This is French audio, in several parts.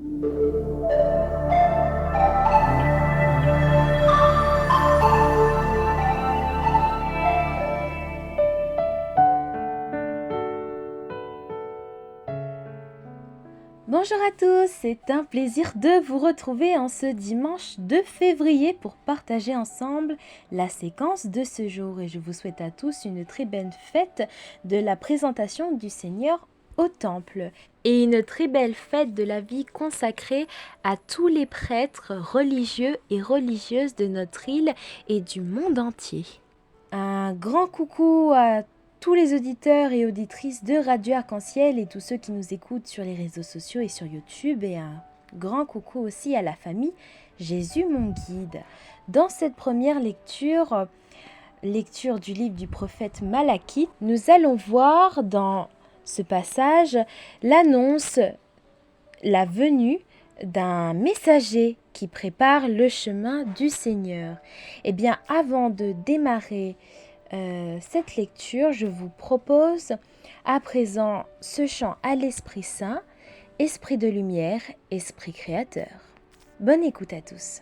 Bonjour à tous, c'est un plaisir de vous retrouver en ce dimanche 2 février pour partager ensemble la séquence de ce jour et je vous souhaite à tous une très belle fête de la présentation du Seigneur au temple et une très belle fête de la vie consacrée à tous les prêtres religieux et religieuses de notre île et du monde entier. Un grand coucou à tous les auditeurs et auditrices de Radio Arc-en-Ciel et tous ceux qui nous écoutent sur les réseaux sociaux et sur YouTube et un grand coucou aussi à la famille Jésus mon guide. Dans cette première lecture du livre du prophète Malachie, nous allons voir dans ce passage l'annonce, la venue d'un messager qui prépare le chemin du Seigneur. Eh bien, avant de démarrer cette lecture, je vous propose à présent ce chant à l'Esprit Saint, Esprit de lumière, Esprit créateur. Bonne écoute à tous.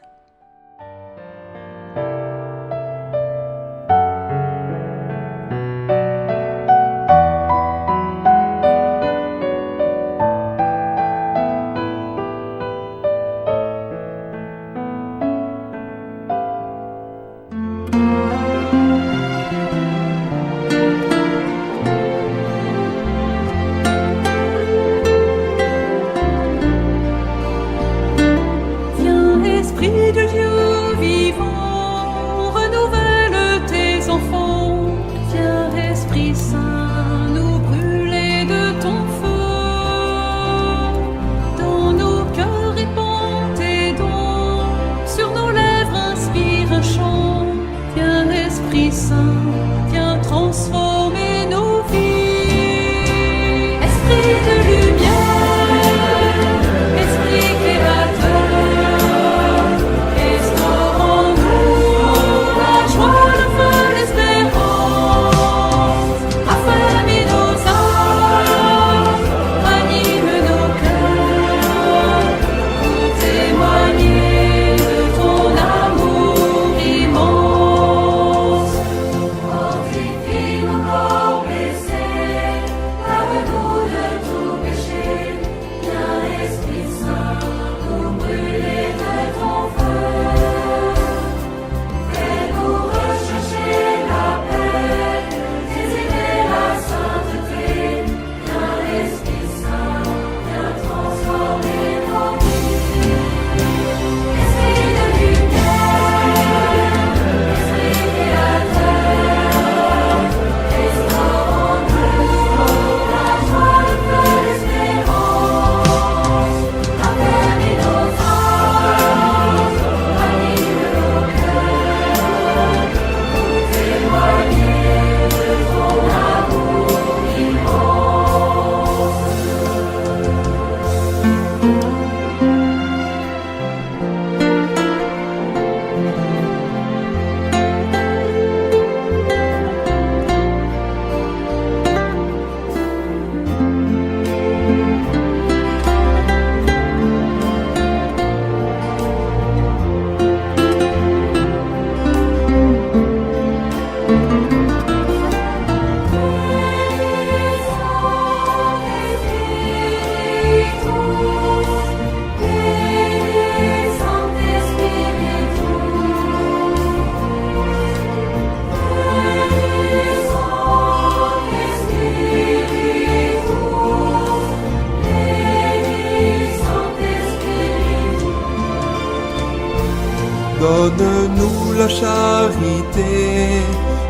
Donne-nous la charité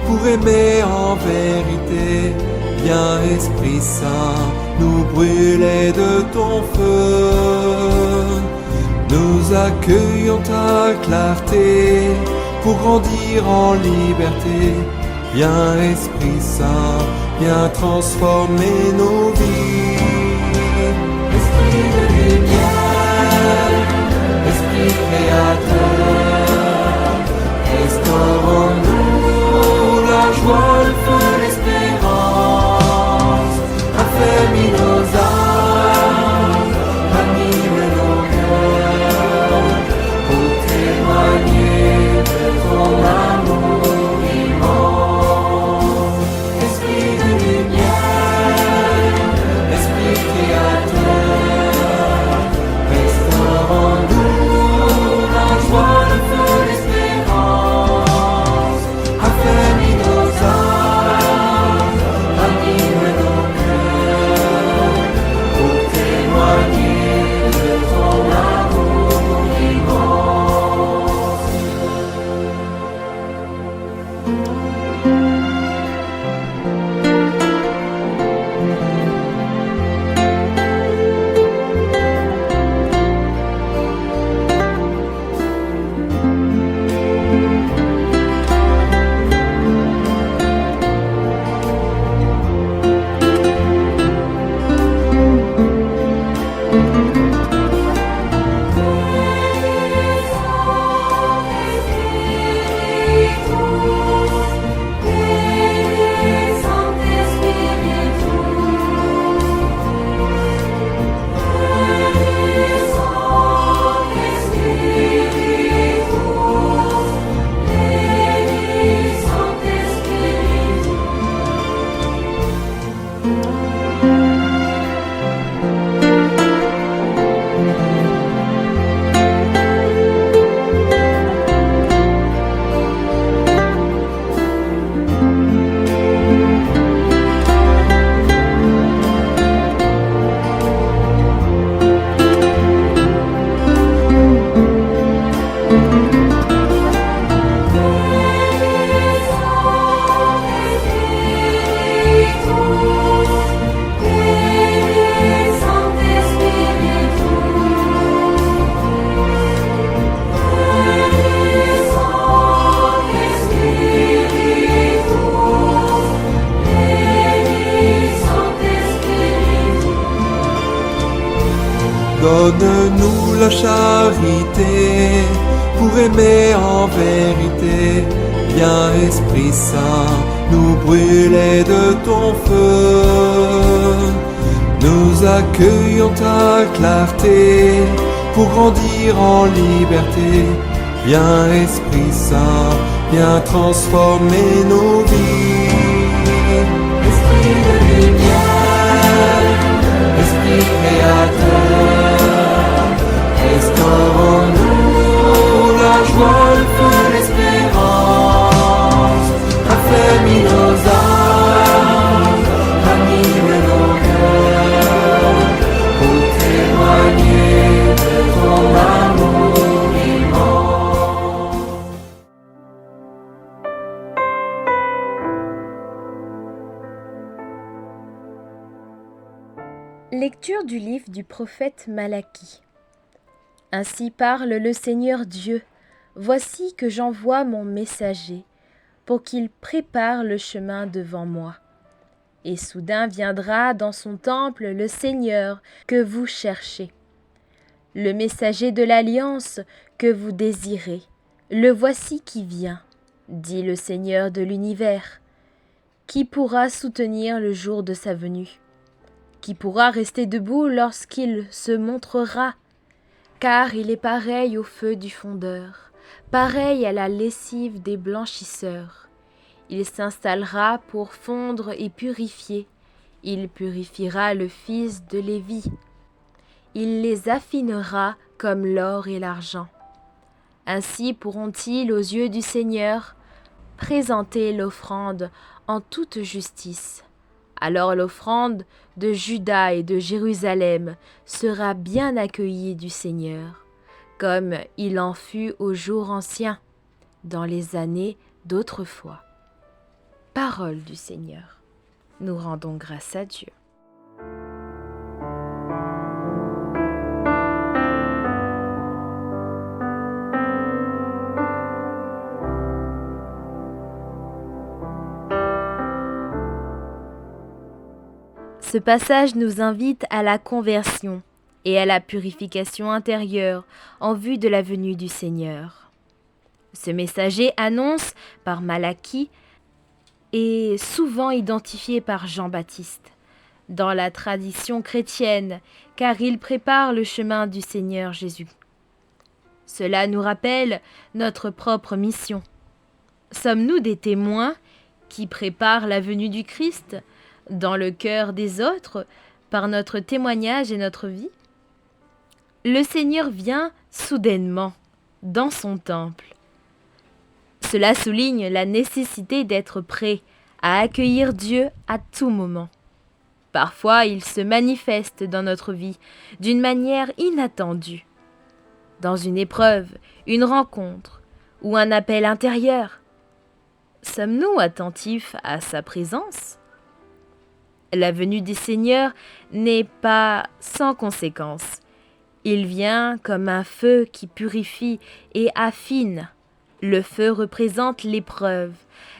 pour aimer en vérité. Viens Esprit Saint, nous brûler de ton feu. Nous accueillons ta clarté pour grandir en liberté. Viens Esprit Saint, viens transformer nos vies. Esprit de lumière, Esprit créateur, restaure en nous la joie, le feu, l'espérance. Affermis nos âmes, anime nos Donne-nous la charité pour aimer en vérité. Viens Esprit Saint, nous brûler de ton feu. Nous accueillons ta clarté pour grandir en liberté. Viens Esprit Saint, viens transformer nos vies. Esprit de lumière, Esprit créateur, restaure en nous la joie, le feu, l'espérance. Affermis nos âmes, ranime nos cœurs, pour témoigner de ton amour immense. Lecture du livre du prophète Malachie. Ainsi parle le Seigneur Dieu. Voici que j'envoie mon messager pour qu'il prépare le chemin devant moi. Et soudain viendra dans son temple le Seigneur que vous cherchez. Le messager de l'alliance que vous désirez. Le voici qui vient, dit le Seigneur de l'univers. Qui pourra soutenir le jour de sa venue? Qui pourra rester debout lorsqu'il se montrera? Car il est pareil au feu du fondeur, pareil à la lessive des blanchisseurs. Il s'installera pour fondre et purifier. Il purifiera le fils de Lévi. Il les affinera comme l'or et l'argent. Ainsi pourront-ils, aux yeux du Seigneur, présenter l'offrande en toute justice. Alors l'offrande de Juda et de Jérusalem sera bien accueillie du Seigneur, comme il en fut aux jours anciens, dans les années d'autrefois. Parole du Seigneur. Nous rendons grâce à Dieu. Ce passage nous invite à la conversion et à la purification intérieure en vue de la venue du Seigneur. Ce messager annonce par Malachie est souvent identifié par Jean-Baptiste dans la tradition chrétienne, car il prépare le chemin du Seigneur Jésus. Cela nous rappelle notre propre mission. Sommes-nous des témoins qui préparent la venue du Christ dans le cœur des autres par notre témoignage et notre vie? Le Seigneur vient soudainement dans son temple. Cela souligne la nécessité d'être prêt à accueillir Dieu à tout moment. Parfois, il se manifeste dans notre vie d'une manière inattendue. Dans une épreuve, une rencontre ou un appel intérieur. Sommes-nous attentifs à sa présence? La venue du Seigneur n'est pas sans conséquence. Il vient comme un feu qui purifie et affine. Le feu représente l'épreuve,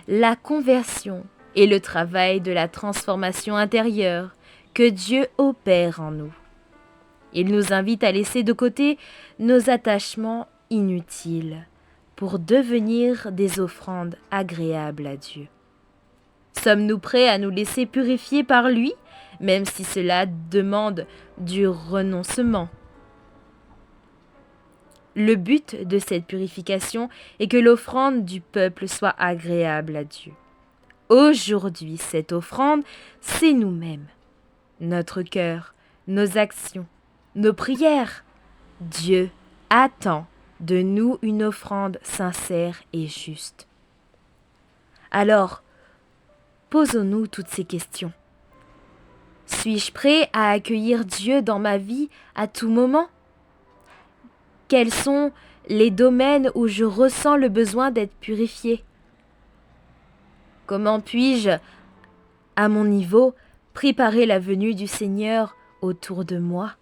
la conversion et le travail de la transformation intérieure que Dieu opère en nous. Il nous invite à laisser de côté nos attachements inutiles pour devenir des offrandes agréables à Dieu. Sommes-nous prêts à nous laisser purifier par lui, même si cela demande du renoncement? Le but de cette purification est que l'offrande du peuple soit agréable à Dieu. Aujourd'hui, cette offrande, c'est nous-mêmes, notre cœur, nos actions, nos prières. Dieu attend de nous une offrande sincère et juste. Alors, posons-nous toutes ces questions. Suis-je prêt à accueillir Dieu dans ma vie à tout moment? Quels sont les domaines où je ressens le besoin d'être purifié? Comment puis-je, à mon niveau, préparer la venue du Seigneur autour de moi?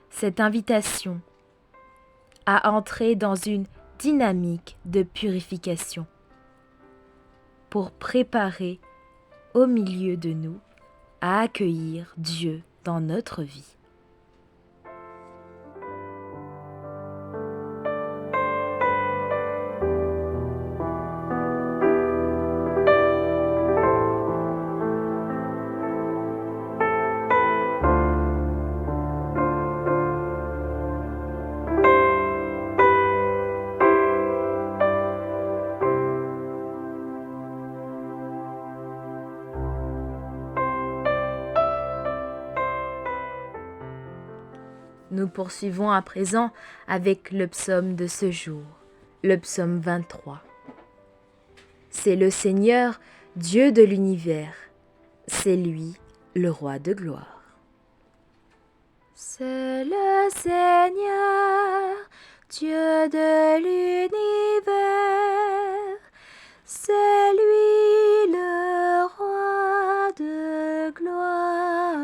Cette invitation à entrer dans une dynamique de purification pour préparer au milieu de nous à accueillir Dieu dans notre vie. Nous poursuivons à présent avec le psaume de ce jour, le psaume 23. C'est le Seigneur, Dieu de l'univers, c'est lui, le roi de gloire. C'est le Seigneur, Dieu de l'univers, c'est lui le roi de gloire.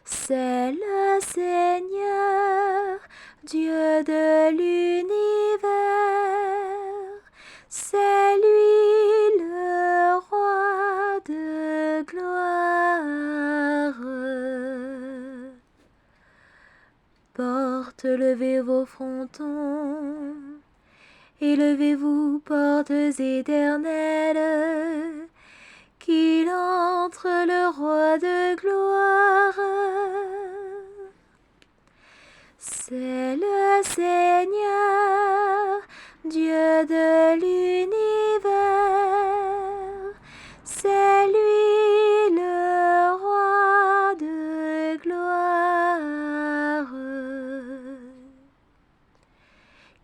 C'est le Seigneur, Dieu de l'univers, c'est lui le roi de gloire. Portes, levez vos frontons, élevez-vous, portes éternelles, qu'il entre le roi de gloire. C'est le Seigneur, Dieu de l'univers, c'est lui le roi de gloire.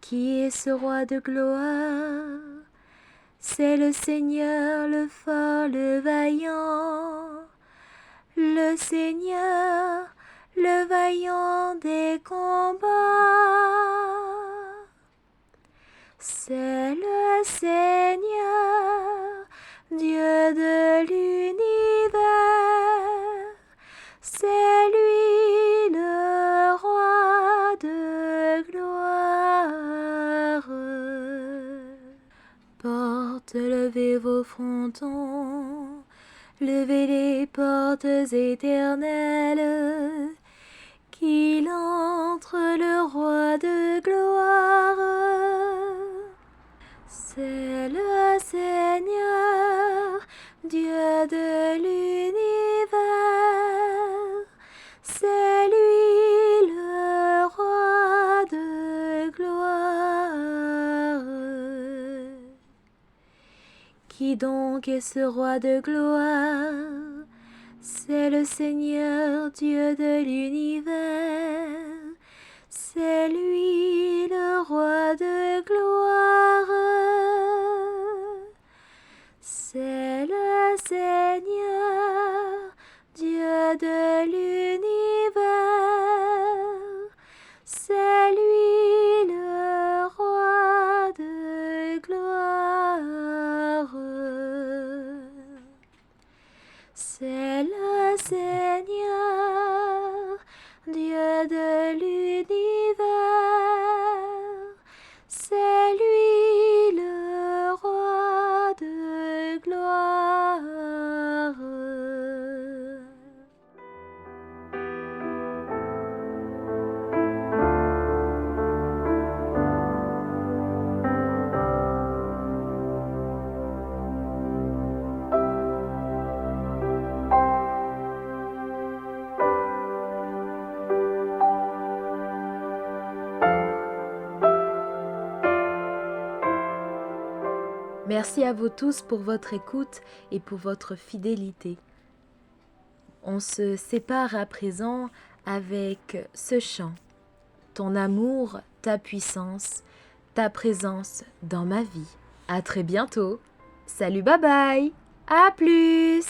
Qui est ce roi de gloire? C'est le Seigneur, le fort, le vaillant, le Seigneur, le vaillant des combats. C'est le Seigneur, Dieu de l'univers, c'est lui le roi de gloire. Portes, levez vos frontons, levez les portes éternelles, qu'il entre le roi de gloire. C'est le Seigneur, Dieu de l'univers, c'est lui le roi de gloire. Qui donc est ce roi de gloire? C'est le Seigneur, Dieu de l'univers, c'est lui le roi de gloire. C'est le Seigneur, Dieu de l'univers, c'est lui le roi de gloire. C'est le Seigneur, Dieu de l'univers, c'est lui le roi de gloire. Merci à vous tous pour votre écoute et pour votre fidélité. On se sépare à présent avec ce chant. Ton amour, ta puissance, ta présence dans ma vie. À très bientôt. Salut, bye bye. À plus.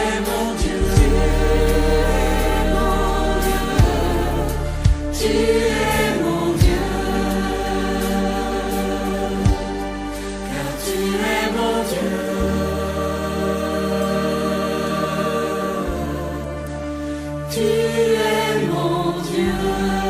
es mon Dieu, tu es mon Dieu, tu es mon Dieu, car tu es mon Dieu, tu es mon Dieu.